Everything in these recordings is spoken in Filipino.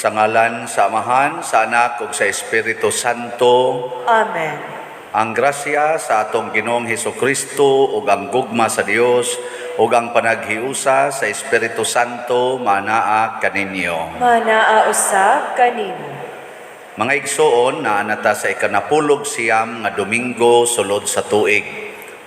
Sa ngalan sa Amahan, sa Anak, ug sa Espiritu Santo. Amen. Ang grasya sa atong Ginoong Hesukristo ug ang gugma sa Dios ug ang panaghiusa sa Espiritu Santo manaa kaninyo. Manaa usab kanimo. Mga igsoon, naanata sa ikanapulog siyam nga Domingo sulod sa tuig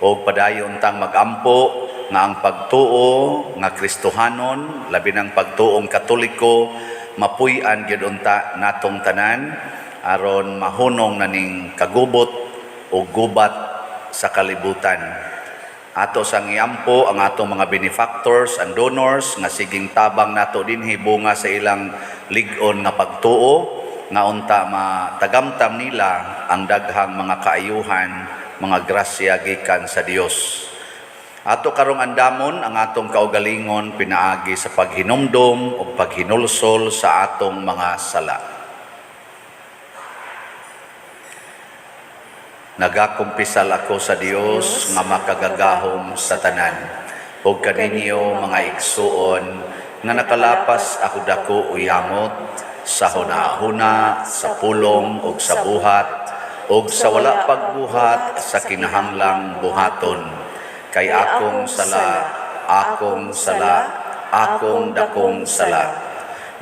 ug padayon tang magampo nga ang pagtuo nga Kristohanon labi ng pagtuong Katoliko mapuy-an gyud unta natong tanan aron mahunong naning kagubot o gubat sa kalibutan. Ato sang iampo ang atong mga benefactors and donors nga siging tabang nato dinhi bunga sa ilang lig-on nga pagtuo nga unta matagamtam nila ang daghang mga kaayuhan, mga grasya gikan sa Dios. Ato karong andamon ang atong kaugalingon pinaagi sa paghinumdom o paghinulsol sa atong mga sala. Nagakumpisal ako sa Dios nga makagagahom sa tanan. Ug kaninyo mga igsuon nga nakalapas ako dako uyamot sa hunahuna, sa pulong ug sa buhat ug sa wala pagbuhat sa kinahanglang buhaton. Kay akong sala, akong dakong sala.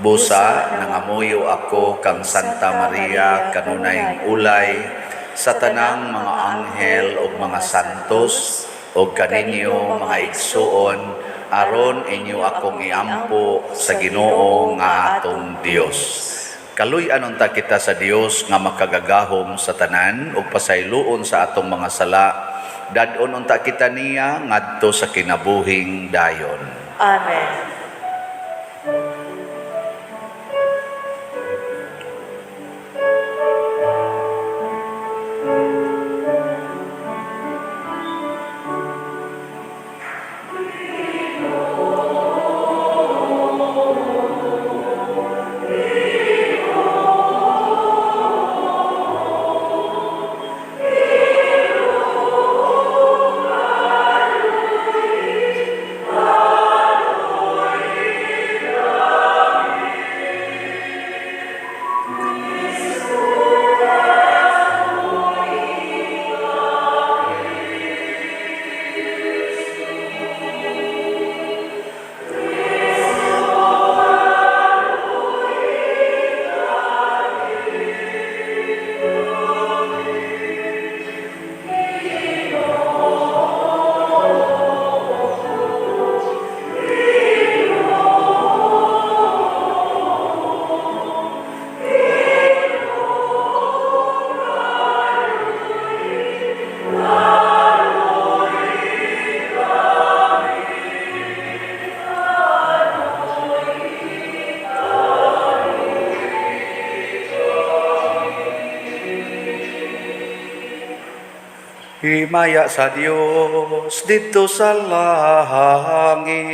Busa, nangamuyo ako kang Santa Maria, kanunayng ulay, sa tanang mga anghel o mga santos, o kaninyo mga igsuon, aron inyo akong iampo sa Ginoo nga atong Dios. Kaluy-an unta kita sa Dios nga makagagahom sa tanan, o pasayloon sa atong mga sala, dadon unta kita niya ngadto sa kinabuhing dayon. Amen. Himaya sa Dios dito sa langit.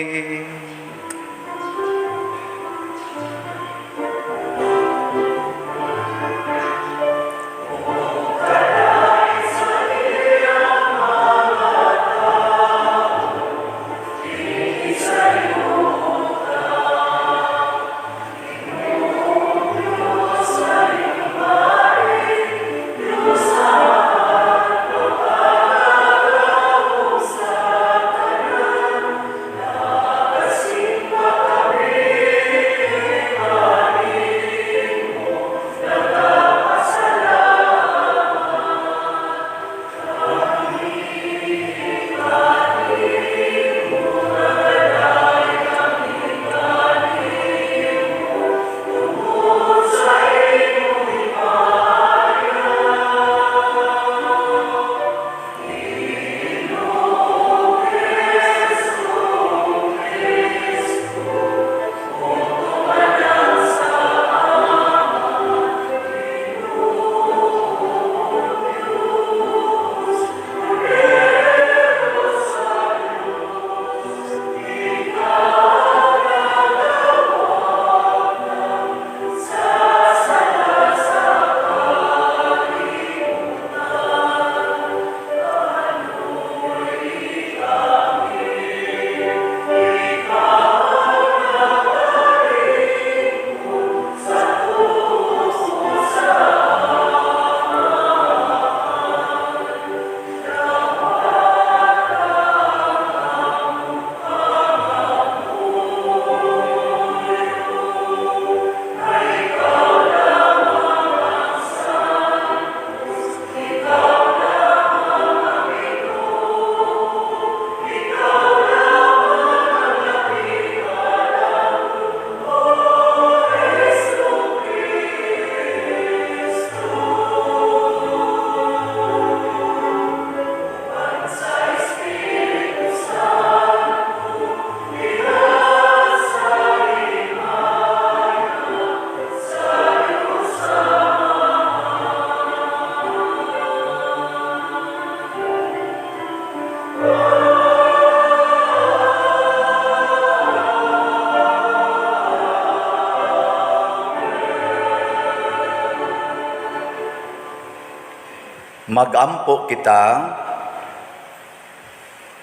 Magampo kita,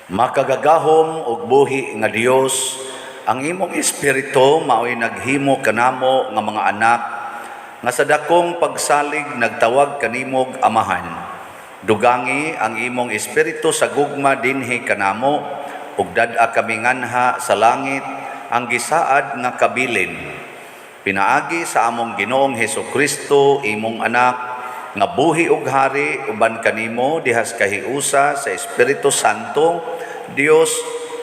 makagagahom og buhi nga Dios, ang imong espiritu mao'y naghimo kanamo nga mga anak, nga sa dakong pagsalig nagtawag kanimog amahan. Dugangi ang imong espiritu sa gugma dinhi kanamo, ug dad-a kami nganha sa langit ang gisaad nga kabilin. Pinaagi sa among Ginoong Hesukristo, imong anak, nga buhi ug hari uban kanimo dihas kahiusa sa Espiritu Santo, Dios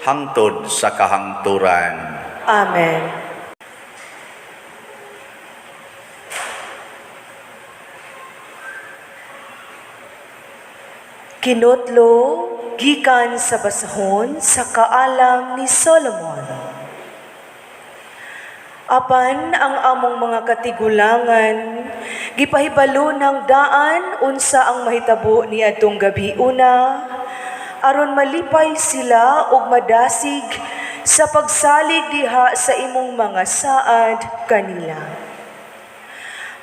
hangtod sa kahangturan. Amen. Kinutlo gikan sa basahon sa kaalam ni Solomon. Apan ang among mga katigulangan, gipahibalo ng daan unsa ang mahitabo ni adtong gabi una, aron malipay sila og madasig sa pagsalig diha sa imong mga saad kanila.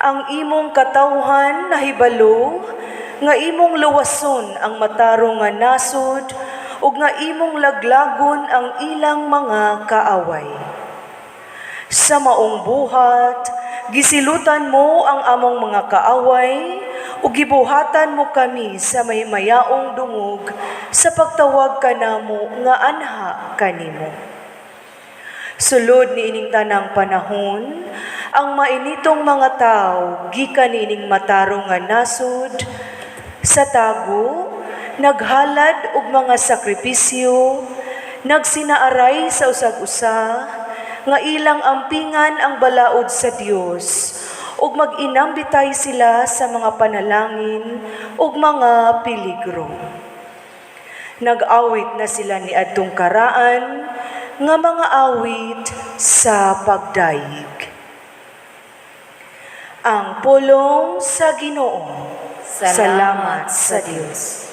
Ang imong katawhan nahibalo nga imong luwason ang matarong nga nasod ug nga imong laglagon ang ilang mga kaaway. Sa maong buhat, gisilutan mo ang among mga kaaway ug gibuhatan mo kami sa may mayaong dungog sa pagtawag kanamo nga anha kanimo. Sulod ni ining tanang panahon, ang mainitong mga tao gikan ining matarong nga nasod sa tago, naghalad og mga sakripisyo, nagsinaaray sa usag-usa, nga ilang ampingan ang balaod sa Dios ug mag-inambitay sila sa mga panalangin ug mga piligro. Nag-awit na sila ni adtong karaan nga mga awit sa pagdaig. Ang pulong sa Ginoo. Salamat sa Dios.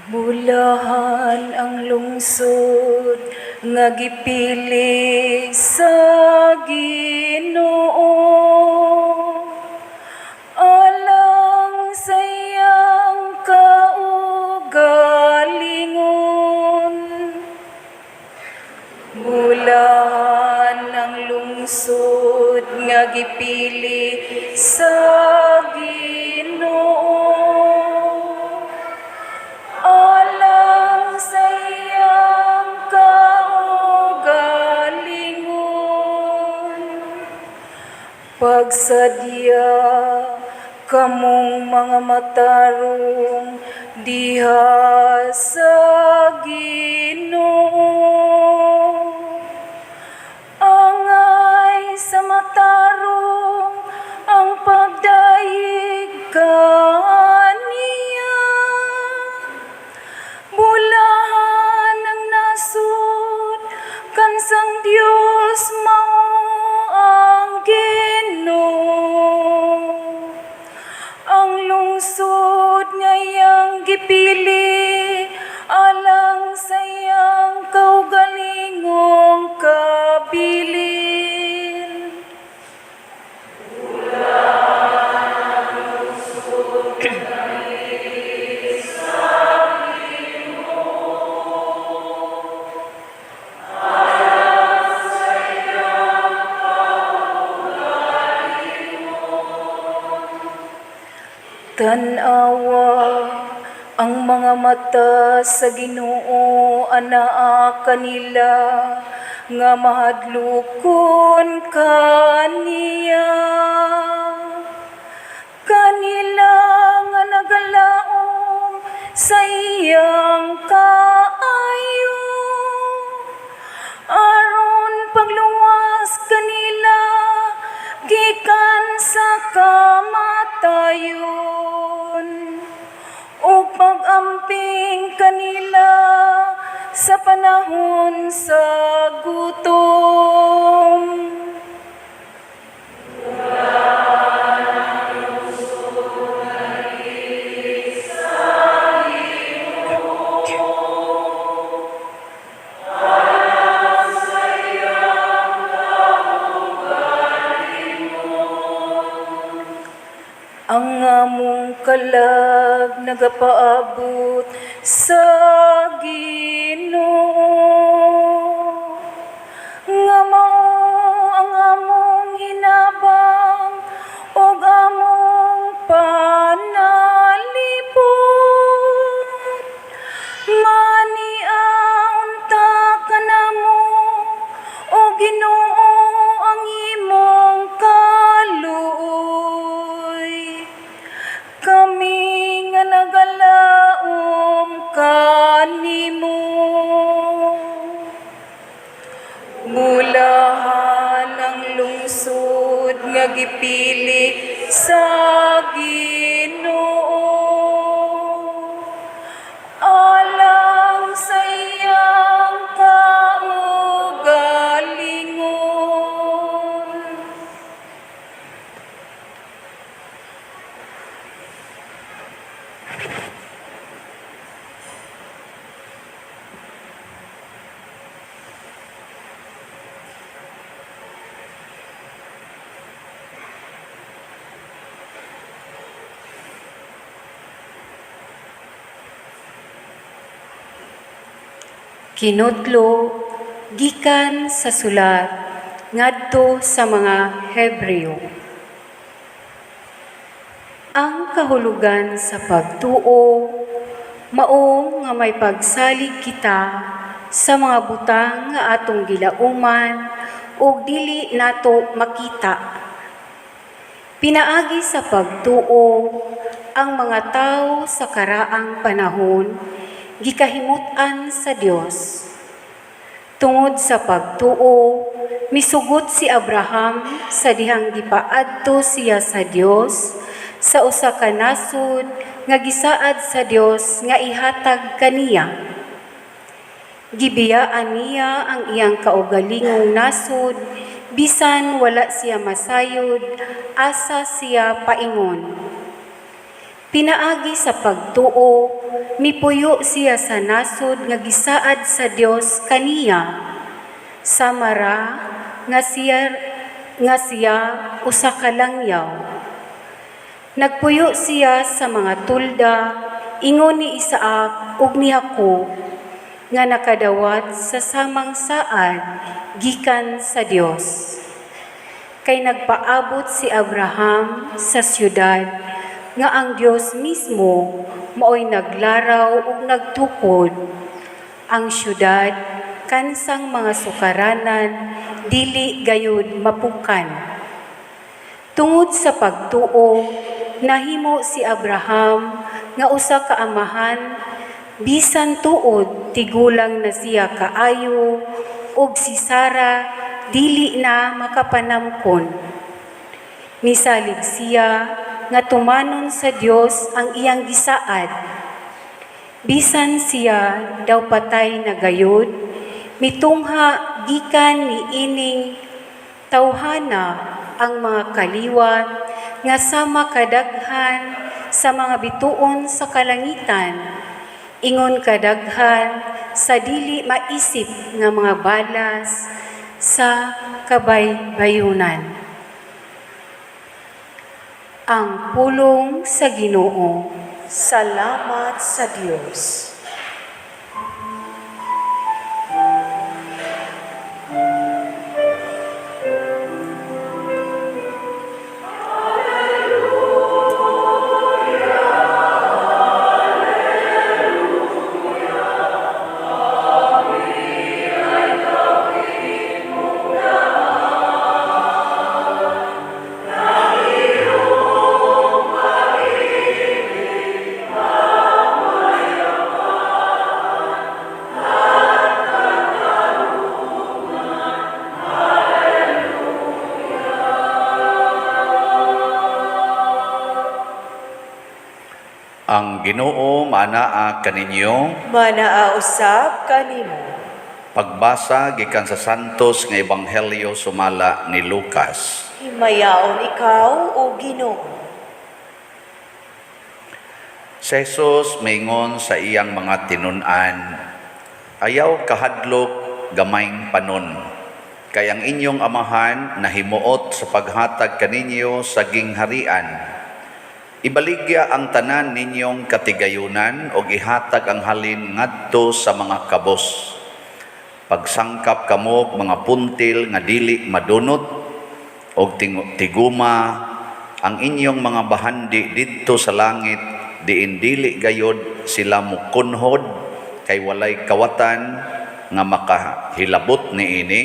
Bulahan ang lungsod nga gipili sa Ginoo, alang sayang kaugalingon. Bulahan ang lungsod nga gipili sa Ginoo, alang sayang kaugalingon. Pagsadya kamong mga matarong diha sa Ginoo, angay sa matarong ang pagdaig kaniya. Bulahan ang nasud kansang Dios mao ang Ginoo, ang lungsod ngayang gipili alang sayang kaugalingong kabilin. Tanawa ang mga mata sa Ginoo, anaa kanila nga mahadlokon kaniya. Kanila nga nagalaom sa iyang kaayo, aron pagluwas kanila gikan sa kamatayon, ug pag-amping kanila sa panahon sa gutom. bulag nagapaabot sa Ginoo. Nga mao ang among hinabang ug among panalipod. Maniaunta ka namo o Ginoo ang imong kaluoy. Kami nga nagalaom kanimo. Bulahan ang lungsod nga gipili sa Ginoo. Alang sa iyang kaugalingon. Kinutlo gikan sa sulat ngadto sa mga Hebreo. Ang kahulugan sa pagtuo mao nga may pagsalig kita sa mga butang nga atong gilauman ug dili nato makita. Pinaagi sa pagtuo ang mga tawo sa karaang panahon gikahimut-an sa Dios. Tungod sa pagtuo, misugot si Abraham sa dihang gipaadto siya sa Dios sa usa ka nasod nga gisaad sa Dios nga ihatag kaniya. Gibiyaan niya ang iyang kaugalingong nasod bisan wala siya masayod asa siya paingon. Pinaagi sa pagtuo, mipuyo siya sa nasod nga gisaad sa Dios kaniya. Samara nga siya usa ka langyaw. Nagpuyo siya sa mga tulda ingon ni Isaac ug ni Jacob nga nakadawat sa samang saad gikan sa Dios. Kay nagpaabot si Abraham sa siyudad nga ang Dios mismo maoy naglaraw ug nagtukod. Ang siyudad kansang mga sukaranan dili gayud mapukan. Tungod sa pagtuo, nahimo si Abraham nga usa ka amahan bisan tuod tigulang na siya kaayo ug si Sara dili na makapanamkon. Misalig siya nga tumanon sa Dios ang iyang gisaad. Bisan siya daw patay na gayud, mitungha gikan ni ining tawhana ang mga kaliwat nga sama kadaghan sa mga bituon sa kalangitan, ingon kadaghan sa dili maisip nga mga balas sa kabaybayunan. Ang pulong sa Ginoo. Salamat sa Diyos. Ang Ginoo manaa kaninyo. Manaausab kanimo. Pagbasa gikan sa Santos nga Ebanghelyo sumala ni Lucas. Himayaon ikaw o Ginoo. Si Jesus maingon sa iyang mga tinun-an, ayaw kahadlok gamayng panon, kay ang inyong amahan nahimuot sa paghatag kaninyo sa gingharian. Ibaligya ang tanan ninyong katigayunan o ihatag ang halin ngadto sa mga kabos. Pagsangkap kamo mga puntil nga dili madunot o tiguma ang inyong mga bahandi didto sa langit, diin dili gayod sila mukunhod kay walay kawatan nga makahilabot niini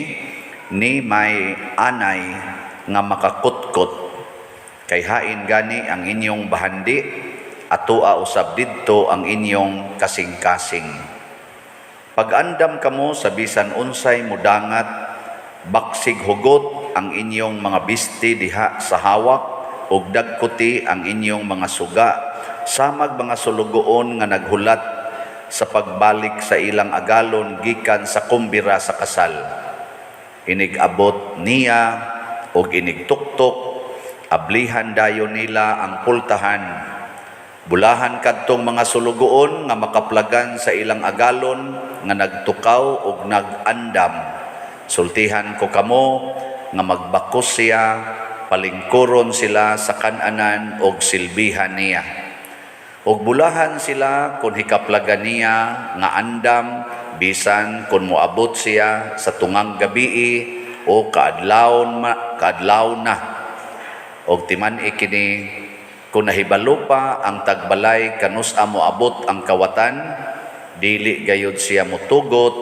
ni may anay nga makakutkot. Kay hain gani ang inyong bahandi, atua usab didto ang inyong kasing-kasing. Pag-andam kamo sa bisan unsay mudangat, baksig hugot ang inyong mga bisti diha sa hawak, ug dagkuti ang inyong mga suga, samag mga sulugoon nga naghulat sa pagbalik sa ilang agalon gikan sa kumbira sa kasal. Inigabot niya ug inigtuktok, ablihan dayon nila ang pultahan. Bulahan kadtong mga sulugoon nga makaplagan sa ilang agalon nga nagtukaw ug nagandam. Sultihan ko kamo nga magbakos siya, palingkuron sila sa kananan ug silbihan niya. Ug bulahan sila kung hikaplagan niya nga andam, bisan kung moabot siya sa tungang gabii o kaadlaw na. Og timan ikini kung nahibalo pa ang tagbalay kanus amo abot ang kawatan, dili gayud siya mutugot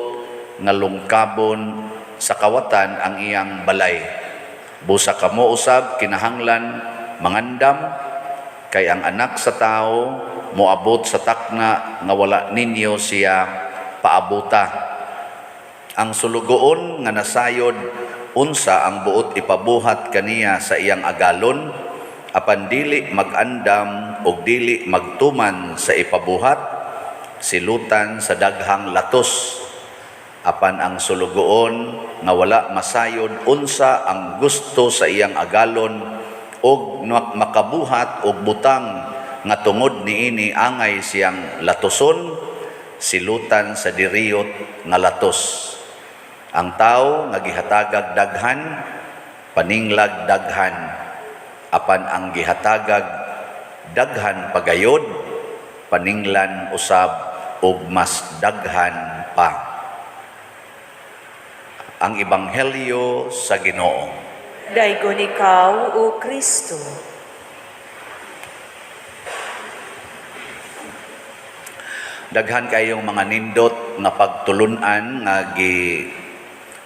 nga lungkabon sa kawatan ang iyang balay. Busa kamo usab kinahanglan mangandam, kay ang anak sa tao moabot sa takna nga wala ninyo siya paabuta. Ang sulugoon nga nasayod unsa ang buot ipabuhat kaniya sa iyang agalon, apan dili magandam ug dili magtuman sa ipabuhat, silutan sa daghang latos. Apan ang sulugoon nga wala masayod unsa ang gusto sa iyang agalon ug makabuhat og butang nga tungod niini angay siyang latoson, silutan sa diriyot nga latos. Ang tao nga gihatagag daghan, paninglag daghan. Apan ang gihatagag daghan pagayod, paninglan usab ug mas daghan pa. Ang Ebanghelyo sa Ginoo. Daygon ikaw, O Kristo. Daghan kayong mga nindot nga pagtulunan nga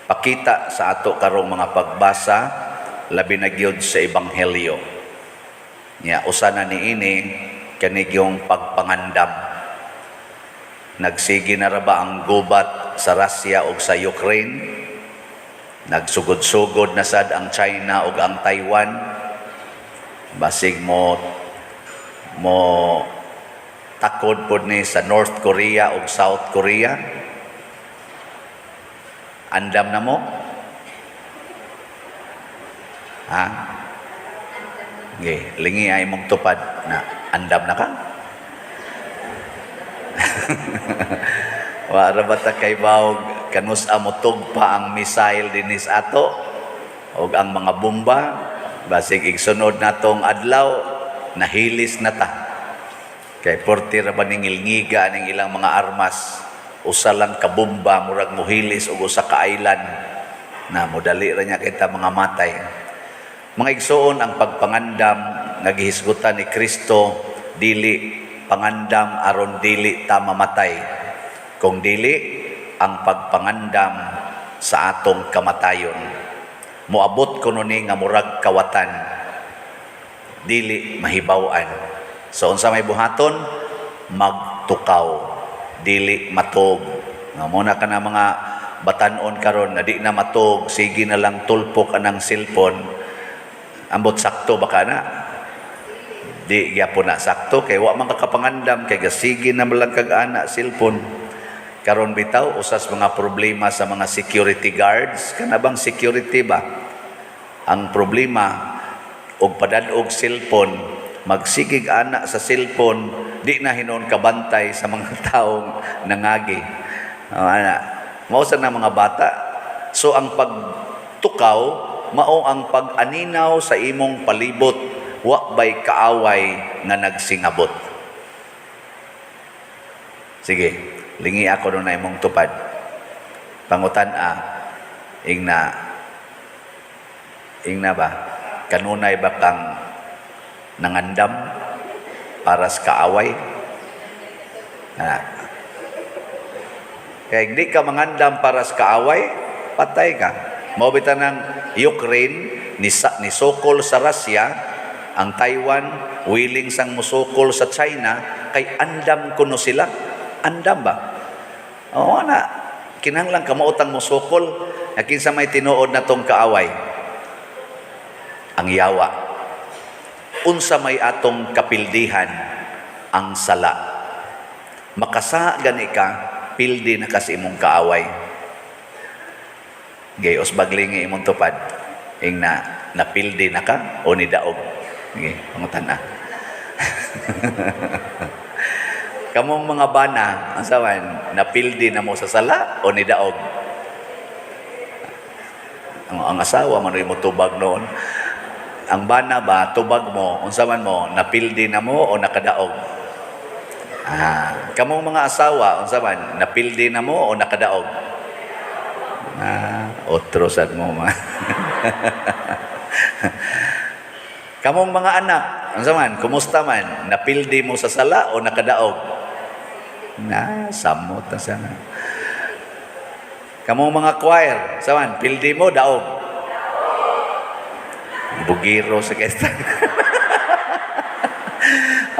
pakita sa ato karong mga pagbasa, labi na gyud sa Ebanghelyo. Nya usa na niini kani yung pagpangandam. Nagsigi na ra ba ang gubat sa Russia ug sa Ukraine? Nagsugod-sugod na sad ang China ug ang Taiwan. Basig mo takod pod ni sa North Korea ug South Korea. Andam na mo? Ha? Okay, lingi ay mong tupad na andam na ka? Wala ba ta kay bawog kanus amutog pa ang missile dinis ato ug ang mga bomba, basig igsunod natong adlaw nahilis na ta. Kay porti ra ba ning ilngiga ning ilang mga armas, usa lang ka bomba murag muhilis ug usa ka island na modali ra nya kita mga matay. Mga igsoon, ang pagpangandam nga gihisgutan ni Kristo dili pangandam aron dili ta mamatay, kung dili ang pagpangandam sa atong kamatayon. Moabot kuno ni nga murag kawatan, dili mahibaw-an. So unsa may buhaton? Magtukaw, dili matog. Nga muna ka na mga batanon karon na di na matog, sige na lang tulpok anang cellphone. Ambot sakto baka na? Di gyapon na sakto kay wa man kakapangandam kay gasige na lang kag ana cellphone. Karon bitaw usas mga problema sa mga security guards, kana bang security ba? Ang problema og padadog cellphone, magsigig ana sa cellphone, di na hinon kabantay sa mga taong nangagi. Mao sa na mga bata. So ang pagtukaw mao ang pag-aninaw sa imong palibot wa bay kaaway nga nagsingabot. Sige, lingi ako na imong tupad. Pangutan-a, ingna ba? Kanunay ba kang nangandam para sa kaaway? Kaya hindi ka mangandam para sa kaaway, patay ka. Maubita ng Ukraine, ni sokol sa Russia, ang Taiwan, willing sang musokol sa China, kay andam kuno sila. Andam ba? Oo na, kinahanglan kamautang musokol, kinsa may tinuod na tong kaaway. Ang yawa. Unsa may atong kapildihan, ang sala. Makasa gani ka, pildi na kasi imong kaaway. Gayos baglingi imong tupad. Ing napildi na ka o ni daog. Okay, pangutan na. Kamong mga bana, asaman, napildi na mo sa sala o ni daog? Ang asawa man rin mo tubag noon. Ang bana ba, tubag mo, unsaman mo, napildi na mo o nakadaog? Kamong mga asawa, unsaman, napildi na mo o nakadaog? Otrosan mo ma. Kamong mga anak, unsaman, kumusta man, napildi mo sa sala o nakadaog? Samot na sana. Kamong mga choir, unsaman, pildi mo daog? Bugiro sa kesta.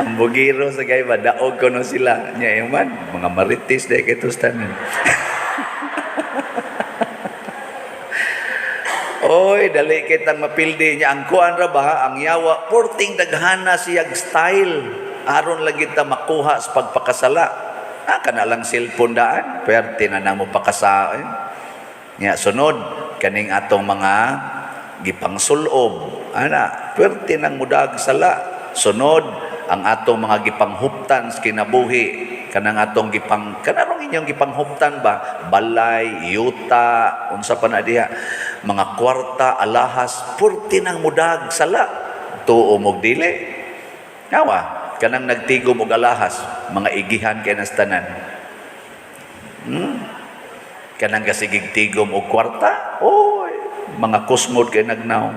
Ang bugiro sa kay daog ko no sila. Nya man mga maritis dai kay tustanan. Oy, dali kitang mapildi niya ang kuan ra ba ang yawa porting daghana siyag style aron lagi ta makuha sa pagpakasala. Kana lang cellphone daan, pwerte na namo pakasa. Nya sunod kaning atong mga gipangsulob pwerte nang mudag sala. Sunod ang atong mga gipanghuptan sa kinabuhi, kanang atong kanarong inyong gipanghuptan ba, balay, yuta, unsa pa na diha, mga kwarta, alahas, pwerte nang mudag sala. Tuo mog dili nawa kanang nagtigom og alahas, mga igihan kay nas tanan. Kanang kasigig tigom og kwarta, mga kusmod kay nagnaw.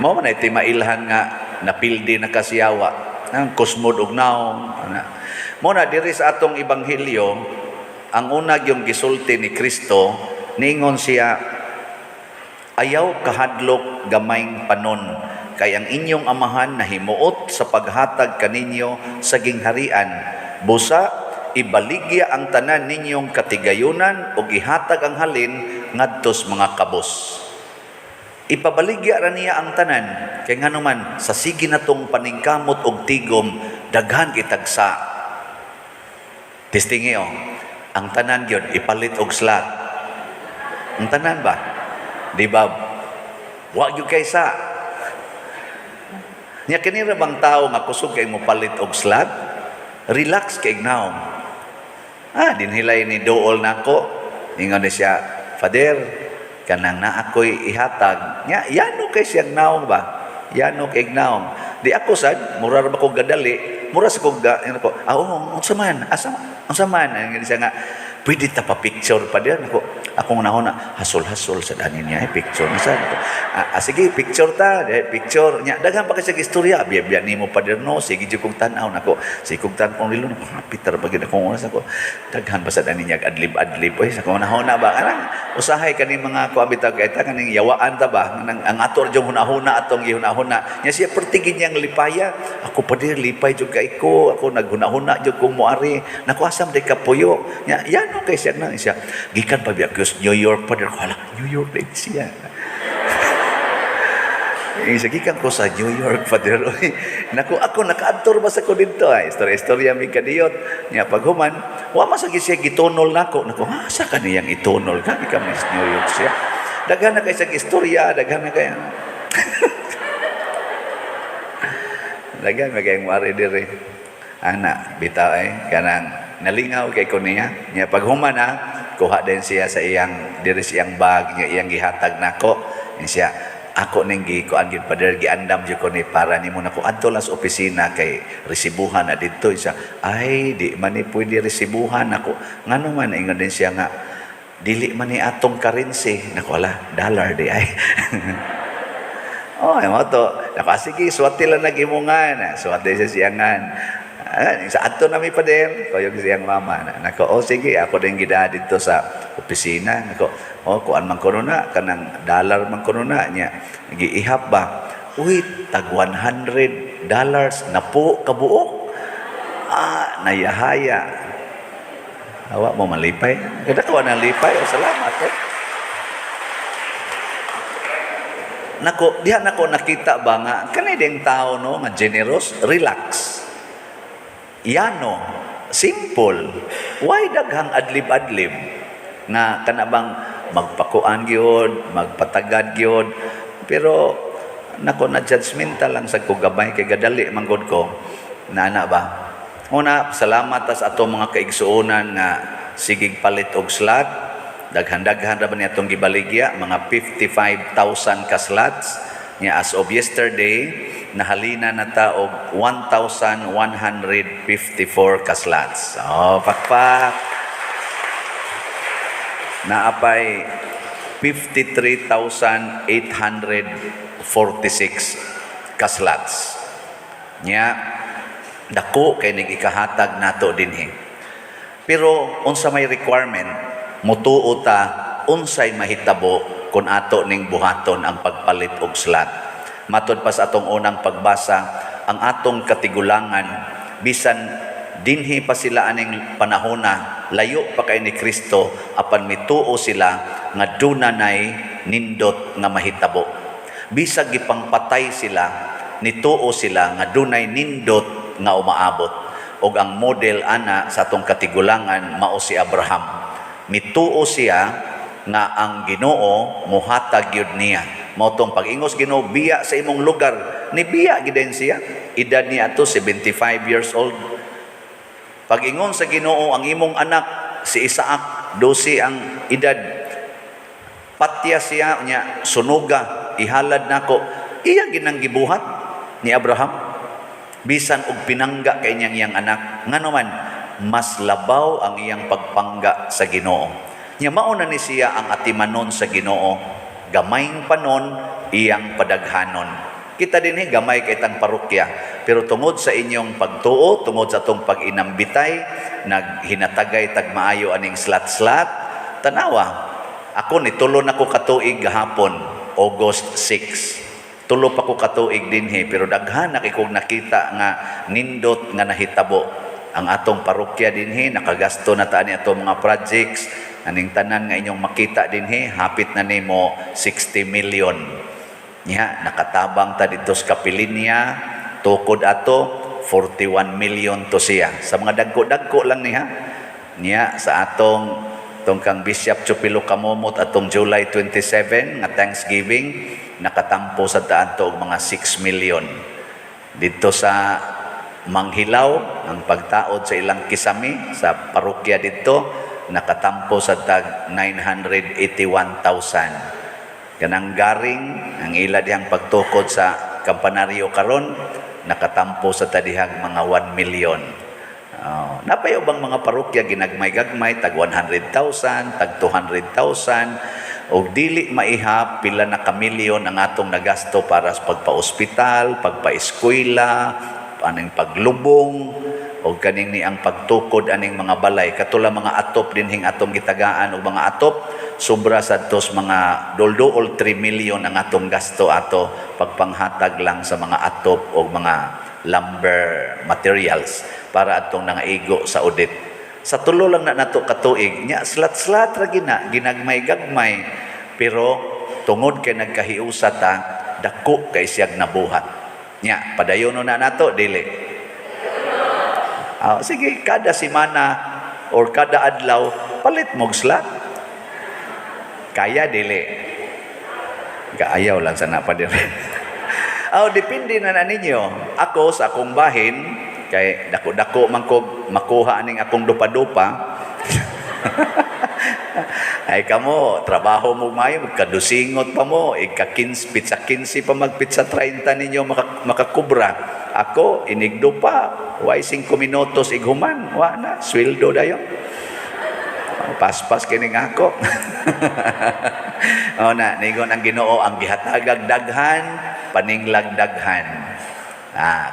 Mao man iti mailhan nga napildi na kasiyawa. Ang kusmod og naw. Mo na diri sa atong ebanghelyo, ang una yung gisulti ni Kristo, niingon siya, ayaw kahadlok gamayng panon, kay ang inyong amahan na himuot sa paghatag kaninyo sa gingharian. Busa, ibaligya ang tanan ninyong katigayunan o ihatag ang halin ngadtos mga kabos. Ipabaligya ra niya ang tanan kay nganuman sa sige natong paningkamot og tigom daghan kitagsa. Testingi ang tanan gyud ipalit og slat. Ang tanan ba? Di ba? Wa gyud kaysa. Nya kini ra bang tawo nga kusog kay mo palit og slat? Relax kay ignaw. Dinhilay ni dool nako. Ingon ni siya, Father, kanang na ako'y ihatag. Yano kay siyang naong ba? Yano kay naong. Di ako sad, mura ra ba ko gadali? Mura sa kong unsa man? Unsa man? Ang siya nga, pwede ta pa picture pa diyan. Akong nahuna, hasol-hasol sa danin niya, picture na sad. Sige, picture ta, picture niya. Daghan pa kasi istorya, biya nimo pa diyan no, sige jud kong tan-aw nako. Sige kong tan-aw nilo nako, Peter bagid akong oras ako. Daghan pa sa danin niya adlib-adlib oy sa kong nahuna ba? Arang usahay kani mga kuabita kay ta kaning yawaan ta ba? Ang ator jung hunahuna atong gihunahuna. Nya siya pertigin niyang lipaya. Ako pa dir lipay jud kay ko. Ako naghunahuna jud kong moari. Nako asam day kapuyo. Nya yano kay siya na siya. Gikan pa biya New York pa dir ko New York din siya. Sige kang ko sa New York pa dir. Naku ako nakaadtor ba sa ko dito istorya mi kadiyot. Nya paghuman wa masagi siya gitunol nako. Naku sa kaniyang itunol ka kami sa New York siya. Daghan na kay sa istorya, daghan na kay daghan magay moari dire. Ana bitaw kanang nalingaw kay ko niya. Nya paghuman kuha din siya sa iyang diri siyang bag niya iyang gihatag nako. Siya ako ning gikuan gid pader giandam jud ko ni para nimo nako adto lang sa opisina kay resibuhan na didto siya. Ay di man ni pwede resibuhan ako. Ngano man ingon din siya nga dili man ni atong currency nako ala dollar di ay. Oh, mo to. Nako sige suwati lang nagimungan. Suwati sa siyangan. Sa ato na mi pader ko yung siyang mama nako oh sige ako din gida dito sa opisina nako oh kuan man kuno na kanang dollar man kuno na nya giihap ba uy tag $100 na po kabuok nayahaya awa mo malipay kada ko na lipay salamat nako diha nako nakita ba nga kanay ding tao no nga generous relax yano, simple. Why daghang adlib-adlib nga kanabang magpakuan gyud, magpatagad gyud. Pero nako na judgmental lang sa kugabay kay gadali manggod ko. Nana ba? Una, salamat sa ato mga kaigsuonan nga sigig palit og slot. Daghan-daghan ra ba niya itong gibaligya, mga 55,000 ka slots. Nya as of yesterday, nahalina na ta og 1,154 ka slots. Oh, pakpak. Naapay 53,846 ka slots. Nya dako kay ning ikahatag nato dinhi. Pero unsa may requirement, mutuo ta unsay mahitabo kung ato ning buhaton ang pagpalit og slot. Matod pa sa atong unang pagbasa, ang atong katigulangan bisan dinhi pa sila aning panahona, layo pa kay ni Kristo apan mituo sila nga dunay nindot nga mahitabo. Bisag gipangpatay sila, nituo sila nga dunay nindot nga umaabot. Og ang model ana sa atong katigulangan mao si Abraham. Mituo siya nga ang Ginoo muhatag gyud niya. Mao tong pag-ingos Ginoo biya sa imong lugar, ni biya gid siya. Edad niya ato 75 years old. Pag-ingon sa Ginoo ang imong anak si Isaac 12 ang edad. Patya siya nya sunuga ihalad nako. Iya ginang gibuhat ni Abraham. Bisan og pinangga kay niyang anak. Ngano man mas labaw ang iyang pagpangga sa Ginoo. Nya mao na ni siya ang atimanon sa Ginoo. Gamayng panon iyang padaghanon. Kita dinhi gamay kay tang parokya, pero tungod sa inyong pagtuo, tungod sa atong pag-inambitay, naghinatagay tag maayo aning slat-slat. Tanawa, ako ni tulo na ko katuig gahapon, August 6. Tulo pa ko katuig dinhi, pero daghan na kikog nakita nga nindot nga nahitabo. Ang atong parokya dinhi nakagasto na ta ni atong mga projects. Aning tanan nga inyong makita dinhi hapit na nimo 60 million. Nya nakatabang ta dito sa Kapilinya, tukod ato 41 million to siya. Sa mga dagko-dagko lang niya. Nya sa atong tungkang Bishop Chupilo Kamomot atong July 27 nga Thanksgiving nakatampo sa daan to og mga 6 million. Dito sa Manghilaw ang pagtaod sa ilang kisami sa parokya dito nakatampo sa tag 981,000. Kanang garing ang ila dihang pagtukod sa kampanaryo karon nakatampo sa tadihang mga 1 million. Napayo bang mga parokya ginagmay-gagmay tag 100,000, tag 200,000 og dili maihap pila na kamilyon ang atong nagasto para sa pagpa-ospital, pagpa-eskwela, aning paglubong o kaning ni ang pagtukod aning mga balay katula mga atop dinhing atong gitagaan og mga atop sobra sa tos mga doldool 3 million ang atong gasto ato pagpanghatag lang sa mga atop o mga lumber materials para atong nangaigo sa audit. Sa tulo lang na nato katuig nya slat-slat ra ginagmay-gagmay pero tungod kay nagkahiusa ta dako kay siyag nabuhat. Nya padayon na nato dili. Sige, kada simana or kada adlaw, palit mong slot. Kaya dili. Kaayaw lang sana pa dili. Depende na ninyo. Ako sa akong bahin, kay dako-dako man ko makuha aning akong dupa-dupa. Ay kamo, trabaho mo mayo, magkadusingot pa mo, pizza 15 pa magpizza 30 ninyo makakubra. Ako, inigdo pa, why 5 minutos ighuman, na, sweldo dayon. Paspas kining ako. O na, ningon ang Ginoo, ang gihatagag daghan, paninglag daghan.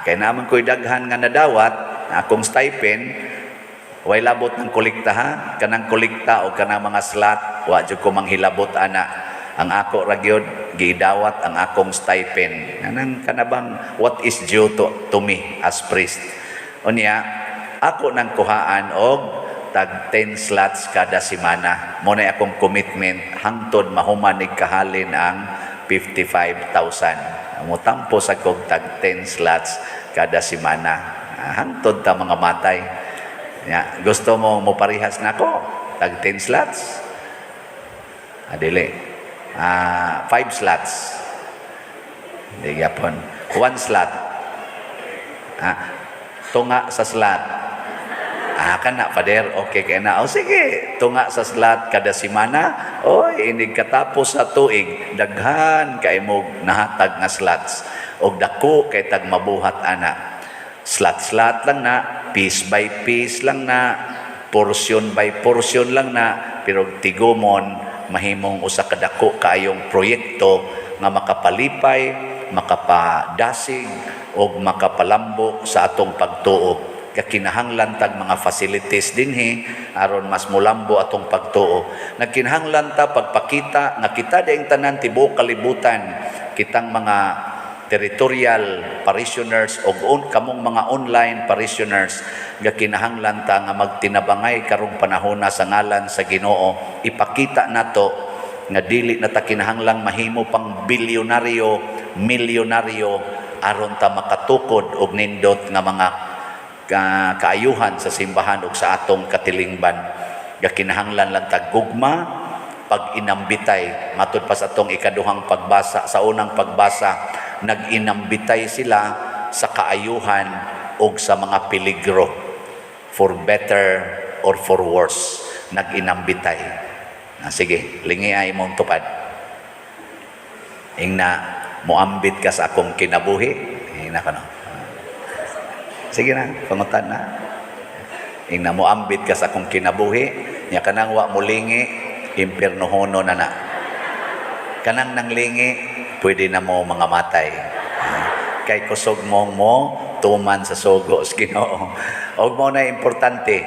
Kaya naman ko'y daghan nga nadawat, akong stipend, way labot ng kolekta ha, kanang kolekta o kanang mga slot, wa jud ko manghilabot ana. Ang ako ragyod gidawat ang akong stipend. Nanang kanabang what is due to me as priest. Unya, ako nang kuhaan og tag 10 slots kada semana. Mo na akong commitment hangtod mahuman kahalin ang 55,000. Mutampo sa kog tag 10 slots kada semana. Hangtod ta mga matay. Gusto mo parihas na ako? Tag 10 slots? Adili. 5 slots. Hindi yapon. 1 slot. Tunga sa slot. Kana, Pader. Okay, kaya na. Sige. Tunga sa slot kada semana. Inig katapos sa tuig. Daghan kay mo nahatag nga slots. O dako kay tag mabuhat ana. Slot lang na. Piece by piece lang na, portion by portion lang na, pero tigumon, mahimong usa kadako kaayong proyekto nga makapalipay, makapadasig, o makapalambo sa atong pagtuo. Kinahanglan tag mga facilities dinhi aron mas mulambo atong pagtuo. Nagkinahanglan ta pagpakita nga kita daing tanan tibuok kalibutan, kitang mga territorial parishioners o kamong mga online parishioners nga kinahanglan ta nga magtinabangay karong panahona sa ngalan sa Ginoo. Ipakita nato nga dili na ta kinahanglang mahimo pang bilyonaryo, milyonaryo aron ta makatukod og nindot nga mga kaayuhan sa simbahan ug sa atong katilingban. Nga kinahanglan lang ta gugma pag-inambitay. Matud pa sa atong ikaduhang pagbasa, sa unang pagbasa, nag-inambitay sila sa kaayuhan o sa mga peligro, for better or for worse. Nag-inambitay. Sige, lingi ay mong tupad. Ingna, muambit ka sa akong kinabuhi. Ingna ka no. Sige na, pangutan na. Ingna, muambit ka sa akong kinabuhi. Nya kanang wa mulingi, impiernohono na. Kanang nanglingi, pwede na mo mga matay. Kay kusog mo tuman sa sugo sa Ginoo. Og mo na importante,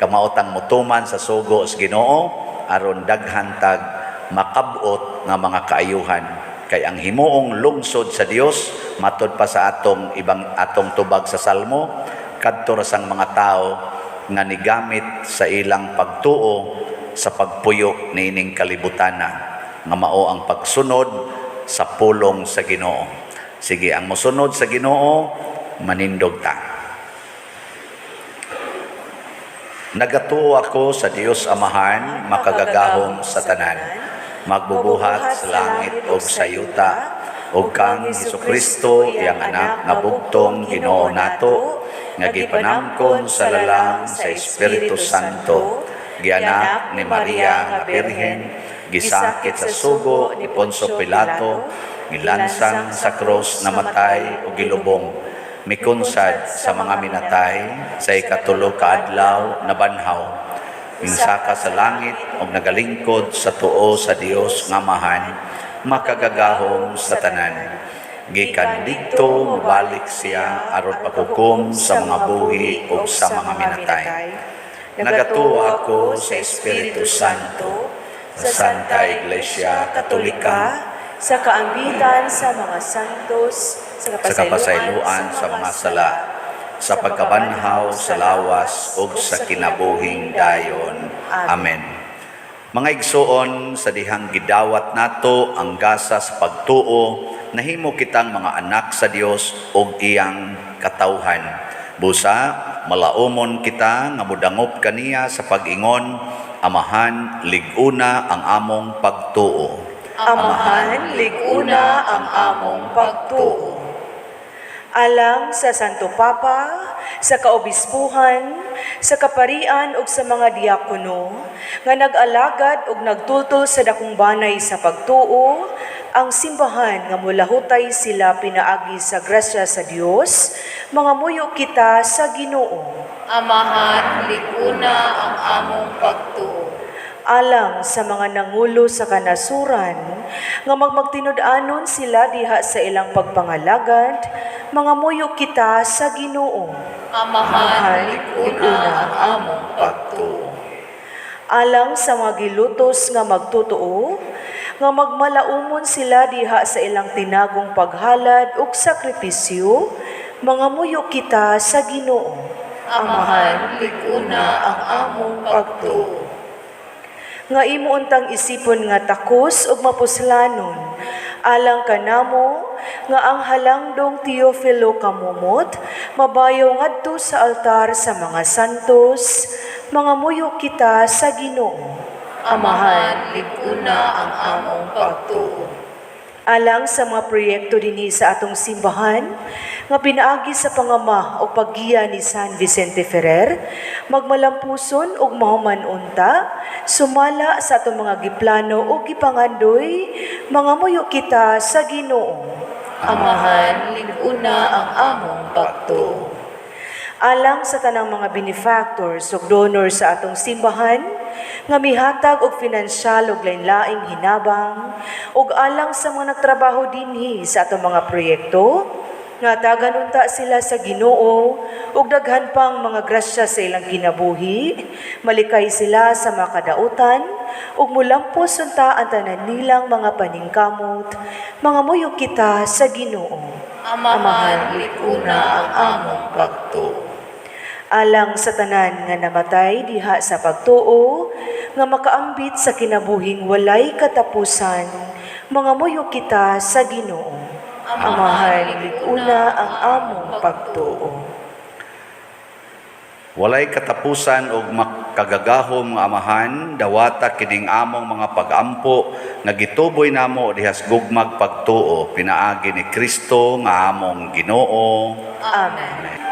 kamautang mo tuman sa sugo sa Ginoo aron daghan tag makabot nga mga kaayuhan. Kay ang himuong lungsod sa Dios matud pa sa atong tubag sa Salmo, kadto ra sang mga tao nga nigamit sa ilang pagtuo sa pagpuyo niining kalibutana nga mao ang pagsunod sa pulong sa Ginoo. Sige, ang mosunod sa Ginoo, manindog ta. Nagatuo ako sa Dios Amahan, makagagahom sa tanan. Magbubuhat sa langit o sa yuta, o kang Jesucristo, iyang anak nga bugtong Ginoo nato, nga gipanamkon sa lalang sa Espiritu Santo, gianak ni Maria nga Birhen, gisakit sa sugo ni Poncio Pilato, gilansang sa krus namatay o gilubong, mikunsad sa mga minatay, sa ikatulo ka adlaw na banhaw, minsaka sa langit o nagalingkod sa tuo sa Dios nga Amahan, makagagahom sa tanan. Gikan dito mabalik siya aron paghukom sa mga buhi o sa mga minatay. Nagatuo ako sa Espiritu Santo, sa Santa Iglesia Katolika, sa kaambigan sa mga santos, sa kapasayloan sa mga sala, sa pagkabanhaw sa lawas ug sa kinabuhing dayon. Amen. Mga igsoon, sa dihang gidawat nato ang gasa sa pagtuo, nahimo kitang mga anak sa Dios ug iyang katawhan. Busa, malaumon kita nga mudangop kaniya sa pag-ingon, Amahan, liguna ang among pagtuo. Amahan, liguna ang among pagtuo. Alang sa Santo Papa, sa kaobispuhan, sa kaparian ug sa mga diakono nga nag-alagad ug nagtutol sa dakong banay sa pagtuo, ang simbahan nga mulahutay sila pinaagi sa grasya sa Dios, mga muyo kita sa Ginoo. Amahan, likuna ang among pagtuo. Alang sa mga nangulo sa kanasuran, nga magtinud-anon sila diha sa ilang pagpangalagad, mga muyo kita sa Ginoo. Amahan, likuna ang among pagtuo. Alang sa mga gilutos nga magtutuo, nga magmalaumon sila diha sa ilang tinagong paghalad ug sakripisyo, mga muyo kita sa Ginoo. Amahan, likuna ang among pagtuo. Nga imo untang isipon nga takos ug mapuslanon, alang kanamo nga ang halangdong Teofilo kamumot, mabayaw ngadto sa altar sa mga santos, mga muyo kita sa Ginoo. Amahan, likuna ang among pagtuo. Alang sa mga proyekto dinhi sa atong simbahan, nga pinaagi sa pangama o paggiya ni San Vicente Ferrer, magmalampuson ug mahuman unta, sumala sa atong mga giplano o gipangandoy, mga muyo kita sa Ginoo. Amahan, likuna ang among pagtuo. Alang sa tanang mga benefactors ug donors sa atong simbahan, nga mihatag og pinansyal ug lain-laing hinabang, ug alang sa mga nagtrabaho dinhi sa atong mga proyekto, nga tagan unta sila sa Ginoo ug daghan pang mga grasya sa ilang kinabuhi, malikay sila sa mga kadautan ug mulampos unta ang tanan nilang mga paningkamot, mga muyo kita sa Ginoo. Amahan, likuna ang among pagtuo. Alang sa tanan nga namatay diha sa pagtuo, nga makaambit sa kinabuhing walay katapusan, mga muyo kita sa Ginoo. Amahan, likuna ang among pagtuo. Walay katapusan og makagagahom nga amahan, dawata kining among mga pag-ampo nga gituboy namo dihas gugmag pagtuo pinaagi ni Kristo nga among Ginoo. Amen.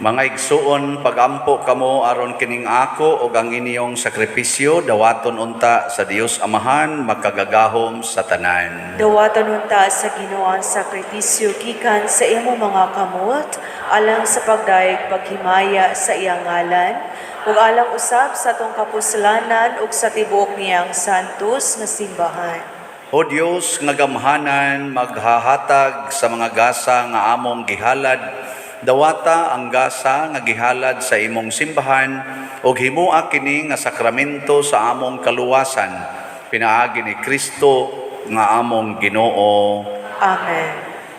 Mga igsuon, pagampo kamo aron kining ako o ang inyong sakripisyo, dawaton unta sa Dios Amahan, makagagahom sa tanan. Dawatan unta sa Ginoo ang sakripisyo gikan sa imo mga kamot, alang sa pagdaig paghimaya sa iyang ngalan, ug alang usab sa atong kapuslanan ug sa tibuok niyang santos nga simbahan. O Dios nga gamhanan, maghahatag sa mga gasa nga among gihalad, dawata ang gasa nga gihalad sa imong simbahan ug himua kini nga sakramento sa among kaluwasan, pinaagi ni Kristo nga among Ginoo. Amen.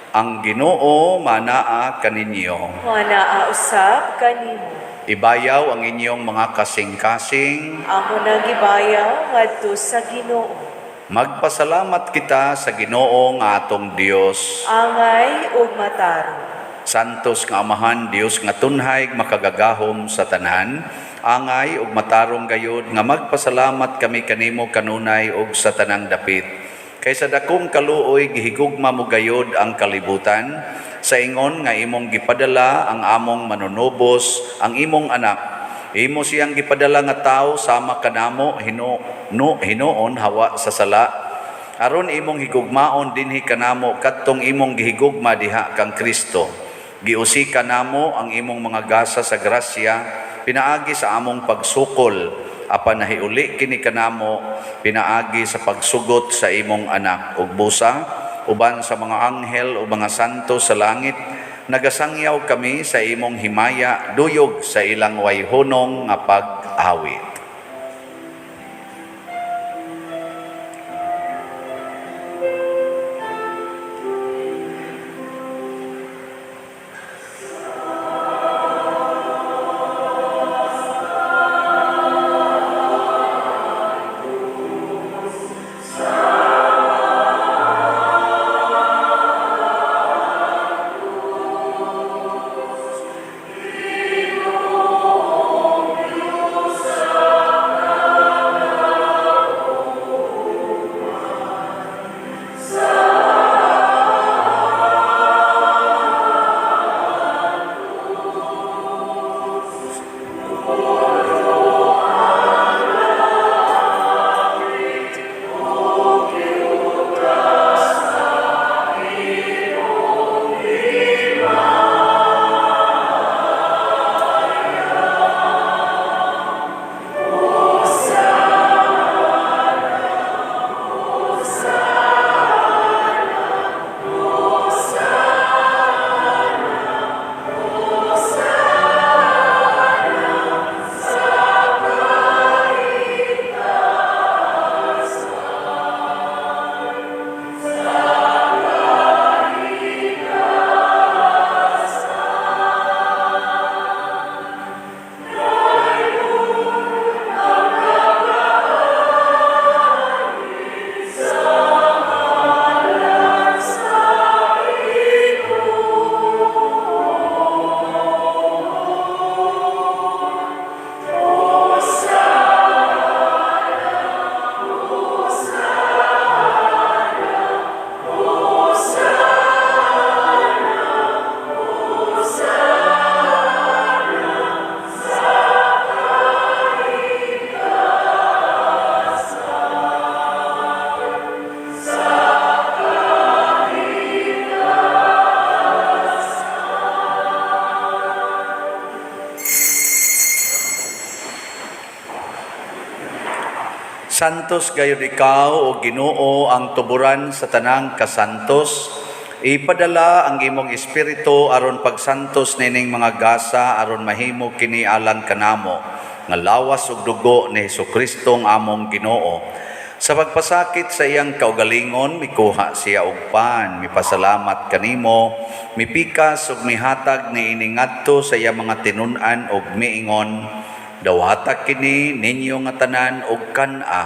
Ang Ginoo manaa kaninyo. Manaa usab kanimo. Ibayaw ang inyong mga kasing-kasing. Amo na gibayaw ngadto sa Ginoo. Magpasalamat kita sa Ginoo nga atong Dios. Angay ug mataro. Santos nga Amahan, Dios nga tunhay makagagahom sa tanan, angay ug matarong gayud nga magpasalamat kami kanimo kanunay ug sa tanang dapit. Kaysa dakong kaluoy gihigugma mo gayud ang kalibutan, sa ingon nga imong gipadala ang among manunubos, ang imong anak. Imo siyang gipadala nga tawo sama kanamo hinoon hawa sa sala. Aron imong higugmaon dinhi kanamo kadtong imong gihigugma diha kang Kristo. Giusika namo ang imong mga gasa sa grasya, pinaagi sa among pagsukol, apan nahiuli kini kanamo, pinaagi sa pagsugot sa imong anak. Ug busa, uban sa mga anghel o mga santo sa langit, nagasangyaw kami sa imong himaya, duyog sa ilang wayhonong nga pag-awit. Santos gayud ikaw o Ginoo ang tuburan sa tanang kasantos. Ipadala ang imong espiritu aron pagsantos nining mga gasa aron mahimo kini alang kanamo nga lawas ug dugo ni Hesukristo ang among Ginoo. Sa pagpasakit sa iyang kaugalingon, mikuha siya og pan, mipasalamat kanimo, mipikas ug mihatag ni iningadto sa iyang mga tinun-an ug miingon, dawata kini ninyo nga tanan og kan-a,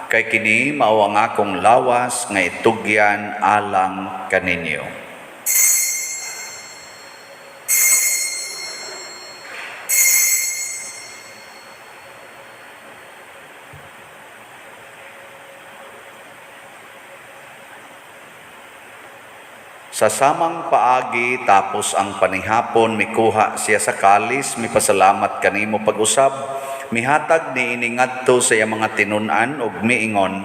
kay kini mao ang akong lawas nga itugyan alang kaninyo. Sa samang paagi tapos ang panihapon mikuha siya sa kalis, mipasalamat kanimo pag-usab, mihatag ni iningadto sa iya mga tinun-an ug miingon,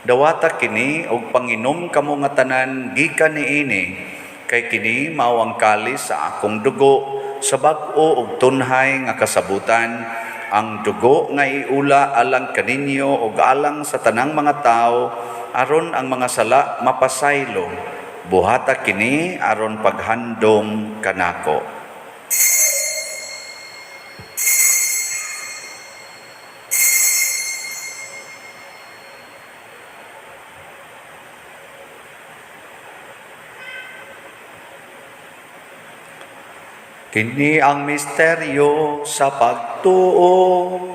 dawata kini og panginom kamo nga tanan gikan niini, kay kini mao ang kalis sa akong dugo sa bag-o ug tunhay nga kasabutan, ang dugo nga iula alang kaninyo ug alang sa tanang mga tao aron ang mga sala mapasaylo. Buhata kini aron paghandom kanako. Kini ang misteryo sa pagtuo.